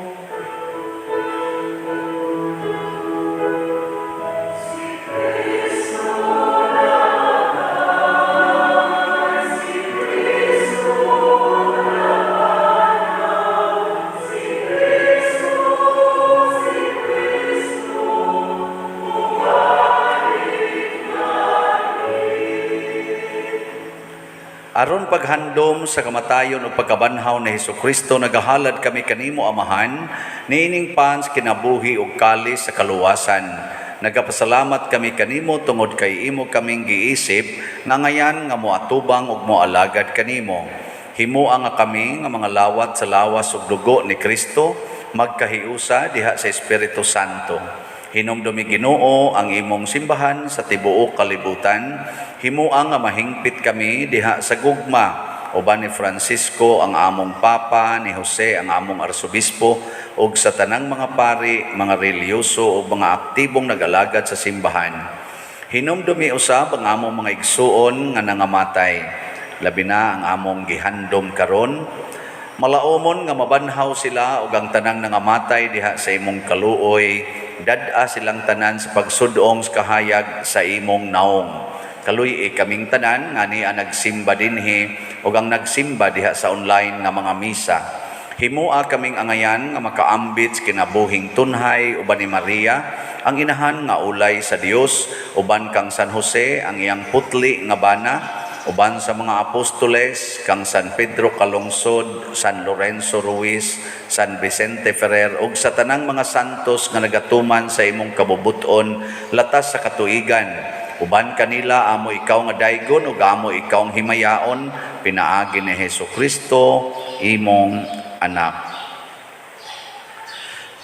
Aron paghandom sa kamatayon o pagkabanhaw ni Hesukristo, nagahalad kami kanimo Amahan, niining pans kinabuhi ug kalis sa kaluwasan. Nagapasalamat kami kanimo tungod kay imo kaming giisip nga ngayan nga moatubang ug moalagad kanimo. Himua nga kami nga mga lawat sa lawas ug dugo ni Kristo magkahiusa diha sa Espiritu Santo. Hinumdumi Ginoo ang imong simbahan sa tibuok kalibutan. Himuang nga mahingpit kami diha sa gugma, uban ni Francisco ang among Papa, ni Jose ang among Arsobispo, ug sa tanang mga pari, mga reliyoso o mga aktibong nag-alagad sa simbahan. Hinumdumi usab ang among mga igsuon nga nangamatay, labi na ang among gihandom karon. Malaumon nga mabanhaw sila ug ang tanang nangamatay diha sa imong kaluoy, dad-a silang tanan sa pagsudong sa kahayag sa imong naong. Kaluy kaming tanan nga niya nagsimba dinhi ug ang nagsimba diha sa online nga mga misa. Himua kaming angayan nga makaambit kinabuhing tunhay uban ni Maria, ang inahan nga ulay sa Dios, uban kang San Jose ang iyang putli nga bana, uban sa mga apostoles kang San Pedro Calungsod, San Lorenzo Ruiz, San Vicente Ferrer ug sa tanang mga santos nga nagatuman sa imong kabubuton latas sa katuigan. Uban kanila amo ikaw nga daygon ug amo ikaw ang himayaon, pinaagi ni Hesukristo imong anak.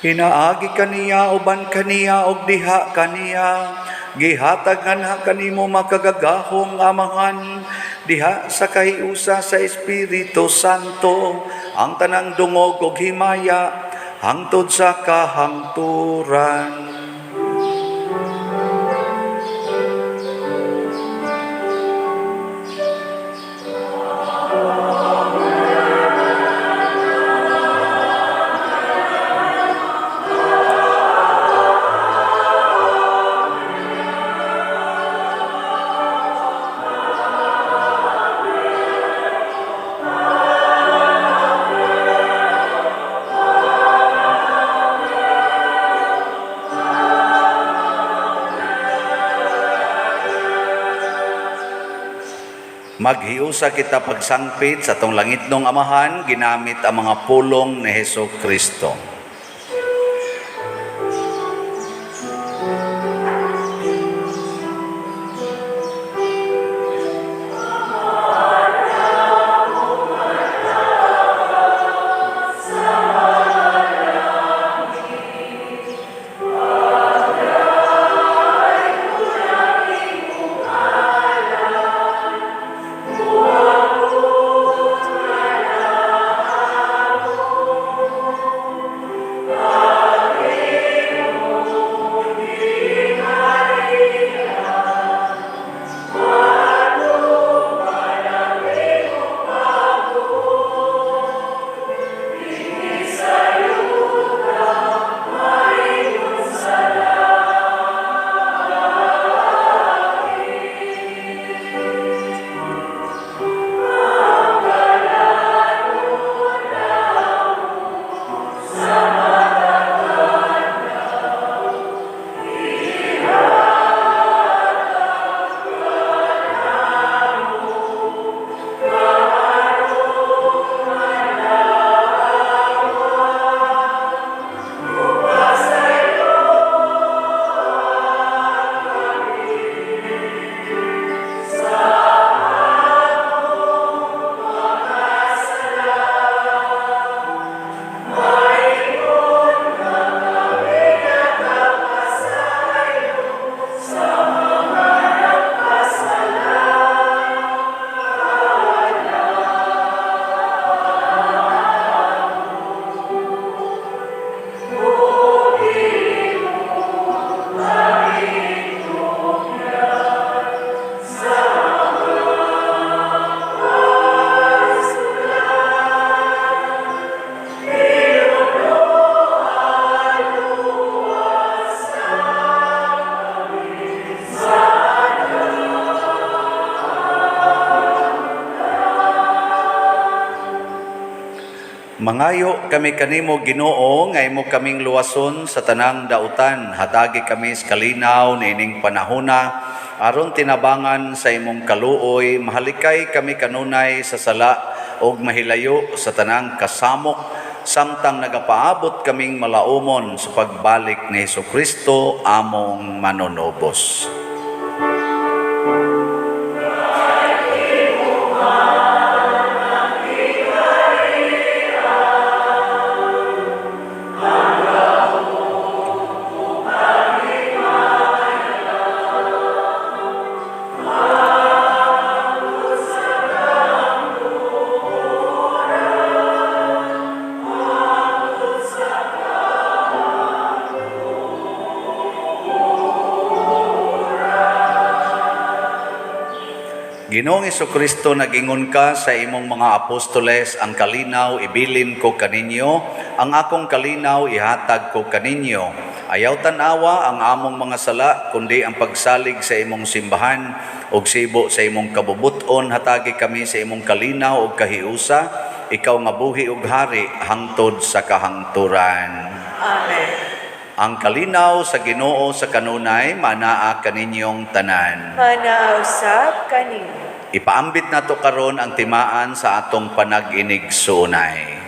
Pinaagi kaniya uban kaniya ug diha kaniya, gihatag nga kanimo makagagahong Amahan, diha sa kahiusa sa Espiritu Santo, ang tanang dungog ug himaya hangtod sa kahangturan. Maghiusa kita pagsangpit sa tong langitnong Amahan, ginamit ang mga pulong ni Hesukristo. Mangayo kami kanimo Ginoo nga imo kaming luwason sa tanang dautan. Hatagi kami sa kalinaw niining panahona aron tinabangan sa imong kaluoy. Mahalikay kami kanunay sa sala og mahilayo sa tanang kasamok samtang nagapaabot kaming malaumon sa pagbalik ni Hesukristo among manonobos. Ginoong Hesukristo, nagingon ka sa imong mga apostoles, ang kalinaw ibilin ko kaninyo, ang akong kalinaw ihatag ko kaninyo. Ayaw tanawa ang among mga sala, kundi ang pagsalig sa imong simbahan, og sibo sa imong kabubuton. Hatagi kami sa imong kalinaw og kahiusa, ikaw nga buhi ug hari, hangtod sa kahangturan. Amen. Ang kalinaw sa Ginoo sa kanunay, manaa kaninyong tanan. Manausap kanino. Ipaambit nato karon ang timaan sa atong panag-inig sunay.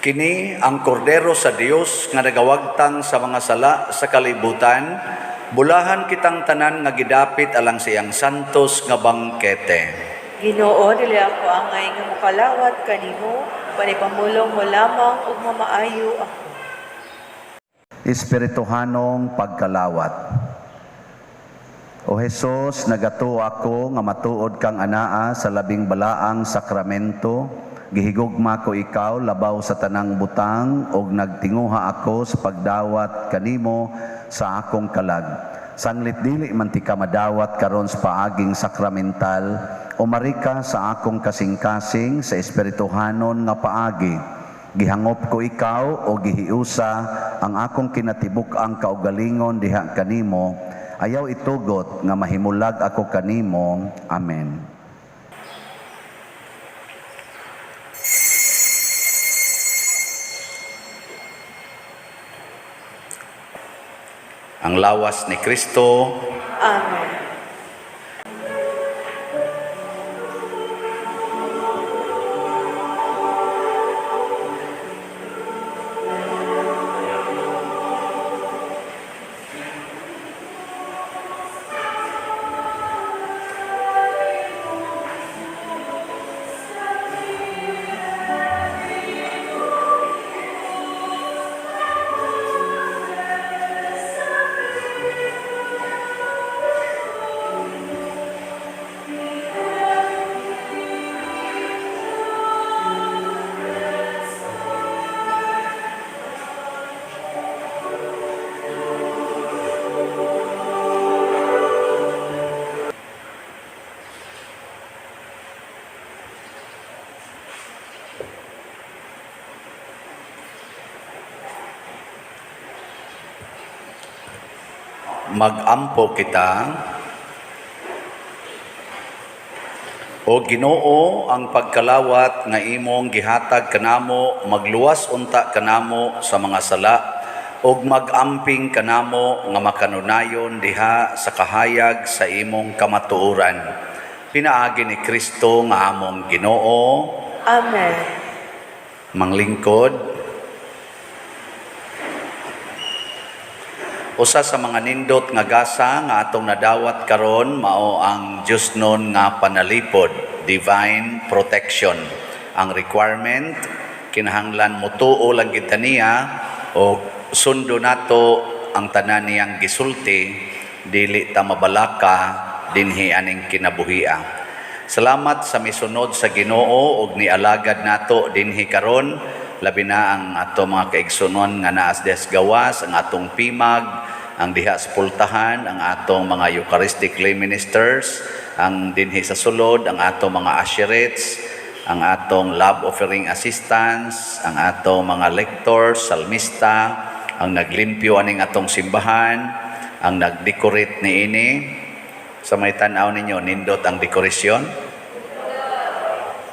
Kini ang kordero sa Dios nga nagawagtang sa mga sala sa kalibutan. Bulahan kitang tanan nga gidapit alang siyang santos nga bangkete. Ginoo, dili ako angay nga mokalawat kanimo, panipamulong mo lamang ug mamaayo ako. Espirituhanong pagkalawat. O Jesus, nagato ako nga matuod kang anaa sa labing balaang sakramento. Gihigugma ko ikaw labaw sa tanang butang ug nagtinguha ako sa pagdawat kanimo sa akong kalag. Sanglit dili man ti ka madawat karon sa paaging sakramental, umarika sa akong kasing-kasing sa espirituhanon nga paagi. Gihangop ko ikaw o gihiusa ang akong kinatibuk-ang kaugalingon diha kanimo. Ayaw itugot nga mahimulag ako kanimo. Amen. Ang lawas ni Kristo. Amen. Mag-ampo kita O Ginoo, ang pagkalawat nga imong gihatag kanamo magluwas unta kanamo sa mga sala ug magamping kanamo nga makanunayon diha sa kahayag sa imong kamatuoran. Pinaagi ni Kristo nga among Ginoo. Amen. Manglingkod. Usa sa mga nindot nga gasa nga atong nadawat karon mao ang Dios nun nga panalipod, divine protection. Ang requirement kinahanglan motuo lang kita niya o sundo nato ang tanan niyang gisulti dili ta mabalaka dinhi aning kinabuhia. Salamat sa misunod sa Ginoo ug nialagad nato dinhi karon, labi na ang ato mga kaigsunon nga naas des gawas, ang atong pimag, ang diha sa pultahan, ang atong mga Eucharistic lay ministers, ang dinhi sa sulod, ang atong mga usherates, ang atong love offering assistants, ang atong mga lectors, salmista, ang naglimpyo aning atong simbahan, ang nagdecorate niini. Sa may tanaw ninyo, nindot ang dekorasyon.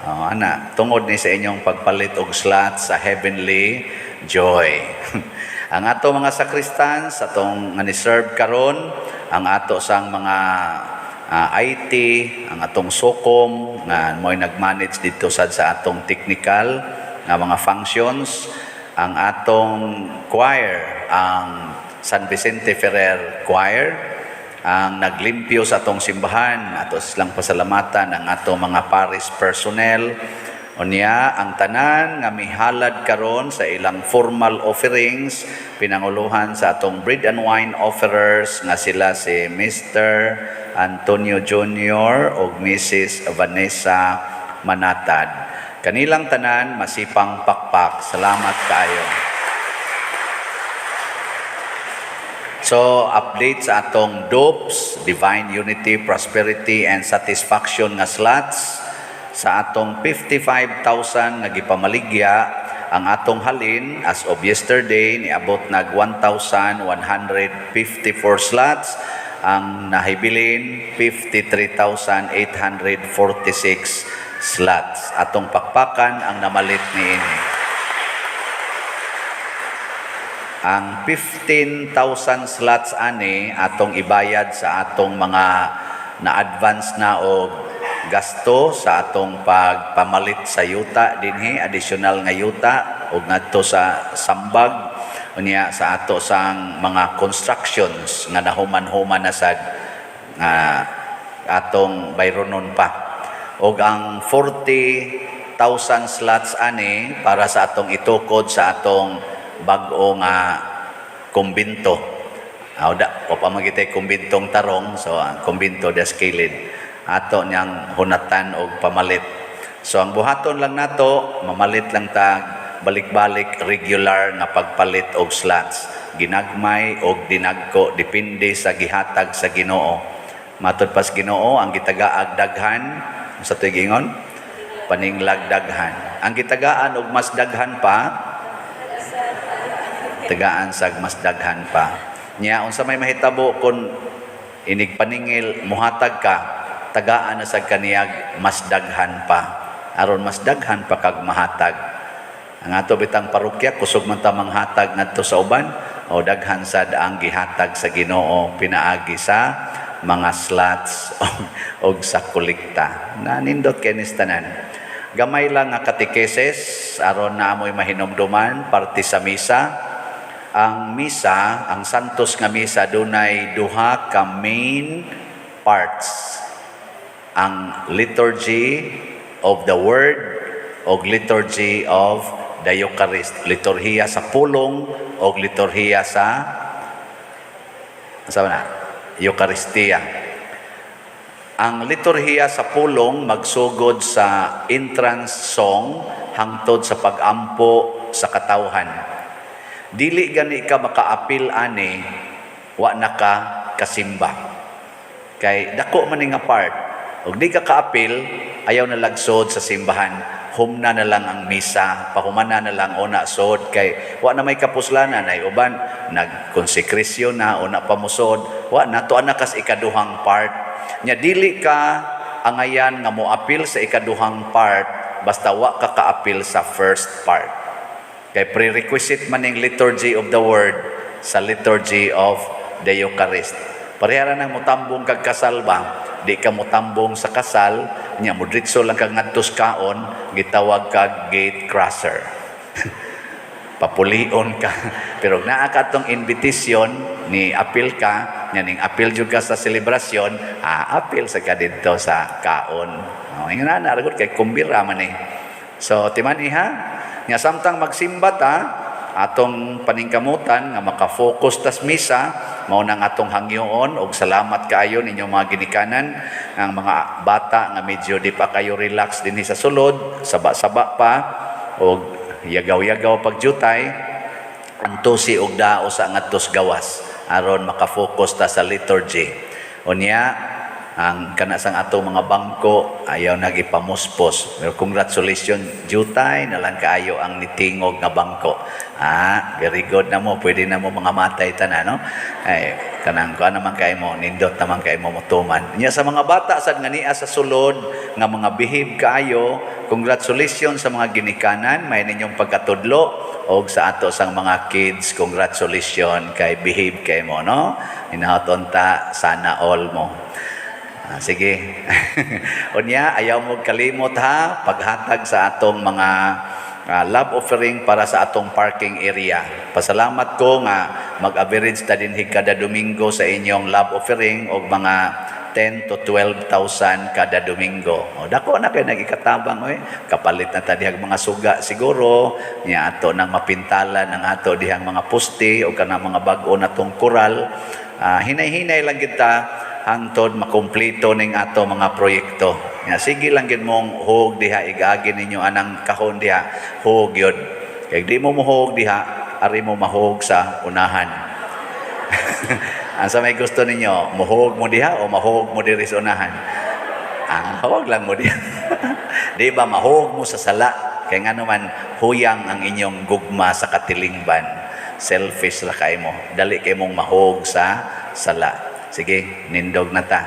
Ana, tungod ni sa inyong pagpalit og slot sa heavenly joy. Ang ato mga sakristans, atong nga ni-serve karon, ang ato sang mga IT, ang atong sokom, nga mo'y nag-manage dito sa atong technical nga mga functions, ang atong choir, ang San Vicente Ferrer Choir, ang naglimpyo sa atong simbahan, ato silang pasalamatan ang atong mga parish personnel, unya ang tanan nga mihalad karon sa ilang formal offerings, pinanguluhan sa atong bread and wine offerers nga sila si Mr. Antonio Jr. o Mrs. Vanessa Manatad. Kanilang tanan masipang pakpak. Salamat kaayo. So, update sa atong DOPS, Divine Unity, Prosperity, and Satisfaction nga slots. Sa atong 55,000 nga gipamaligya, ang atong halin as of yesterday niabot nag 1,154 slots. Ang nahibilin 53,846 slots. Atong pakpakan ang namalit niini. Ang 15,000 slots ani atong ibayad sa atong mga na-advance na o gasto sa atong pagpamalit sa yuta dinhi, additional nga yuta o ngadto sa sambag unya sa ato sang mga constructions nga nahuman-human na sad atong bayronon pa. Og ang 40,000 slots ani para sa atong itukod sa atong bag-o nga kumbinto. O pa magitay kumbintong tarong, so kumbinto des kilid. Ato niyang hunatan og pamalit. So ang buhaton lang nato, mamalit lang ta balik-balik regular nga pagpalit og slots. Ginagmay og dinagko depende sa gihatag sa Ginoo. Matud pas Ginoo ang gitagaag daghan sa tuigingon paninglag daghan. Ang gitagaan og mas daghan pa tagaan sag mas daghan pa. Nya unsa may mahitabo kun inig paningil muhatag ka, tagaan na sag kaniyag mas daghan pa. Aron mas daghan pa kag mahatag. Ang ato bitang parokya kusog man ta manghatag ngadto sa uban o daghan sad ang gihatag sa Ginoo pinaagi sa mga slots og sa kolekta. Nanindot kay tanan. Gamay lang nga katekeses aron na amoy mahinumduman parte sa misa. Ang misa, ang santos nga misa dunay duha ka main parts. Ang liturgy of the word o liturgy of the Eucharist. Liturhiya sa pulong o liturhiya sa Eucharistia. Ang liturhiya sa pulong magsugod sa entrance song hangtod sa pag-ampo sa katawhan. Dili gani ka makaapil ani wa na ka kasimba. Kay dako man nga part. Ug di ka kaapil, ayaw na lagsod sa simbahan. Humna na lang ang misa, pahumana na lang una sod kay wa na may kapuslanan ay uban nagkonsekresyon na una pamusod, wa na to ana kas ikaduhang part. Nya dili ka angayan nga moapil sa ikaduhang part basta wa ka kaapil sa first part. Kay prerequisite man ning liturgy of the word sa liturgy of the Eucharist. Parehara nang mutambong kag kasal ba? Di ka mutambong sa kasal, nya mudritso lang kag ngadtos kaon, gitawag kag gate crosser. Papulion ka. Pero naa ka tong invitation ni apil ka, nya ning apil jud ka sa selebrasyon, apil sa ka didto sa kaon. Ingon na ragod kay kumbira man eh. So timan iha, nya samtang magsimba ta, atong paningkamutan nga makafocus tas misa, mao nang atong hangyoon og salamat kaayo ninyong mga ginikanan ang mga bata nga medyo di pa kayo relax dinhi sa sulod, saba-saba pa og yagaw-yagaw pagjutay antusi og dao sa ngadtos gawas aron makafocus ta sa liturgy. Unya ang kanasang ato mga bangko ayaw nagipamuspos. Pero congratulations, jutay na lang kaayo ang nitingog nga bangko. Very good na mo, pwede na mo mga matay tanan, no? Ay, kanang ko naman kay mo, nindot naman kay mo mutuman. Nya sa mga bata sad nga niya sa sulod nga mga behave kaayo, congratulations sa mga ginikanan, may ninyong pagkatudlo og sa ato sang mga kids, congratulations kay behave kay mo, no? Inahaton ta sana all mo. Sige. Unya, ayaw mo kalimot ha, paghatag sa atong mga love offering para sa atong parking area. Pasalamat ko nga mag-average ta dinhi kada Domingo sa inyong love offering og mga 10 to 12,000 kada Domingo. O dako na kay nagikatabang kapalit na ta dihang mga suga siguro, nya ato nang mapintalan ang ato dihang mga poste o kanang mga bag-o natong koral. Hinay-hinay lang kita hangtod makumpleto ning ato mga proyekto. Nga sige lang gid mong hug diha igaagi ninyo anang kahon diha. Hug yun. Kaya di mo mohog diha, ari mo mahog sa unahan. Asa may gusto ninyo, mohog mo diha o mahog mo diri sa unahan? Hawag lang mo diha. Di ba mahog mo sa sala? Kaya nga naman huyang ang inyong gugma sa katilingban. Selfish ra kay mo. Dali kay mong mahog sa sala. Sige, nindog na ta.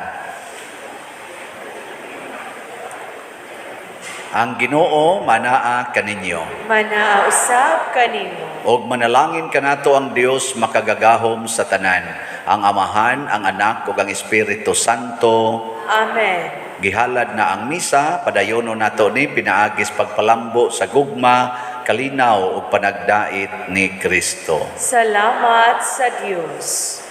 Ang Ginoo manaa kaninyo. Manaa usab kanimo. Og manalangin kanato ang Dios makagagahom sa tanan, ang Amahan, ang Anak ug ang Espiritu Santo. Amen. Gihalad na ang misa, padayono nato ni pinaagis pagpalambo sa gugma, kalinaw ug panagdait ni Kristo. Salamat sa Dios.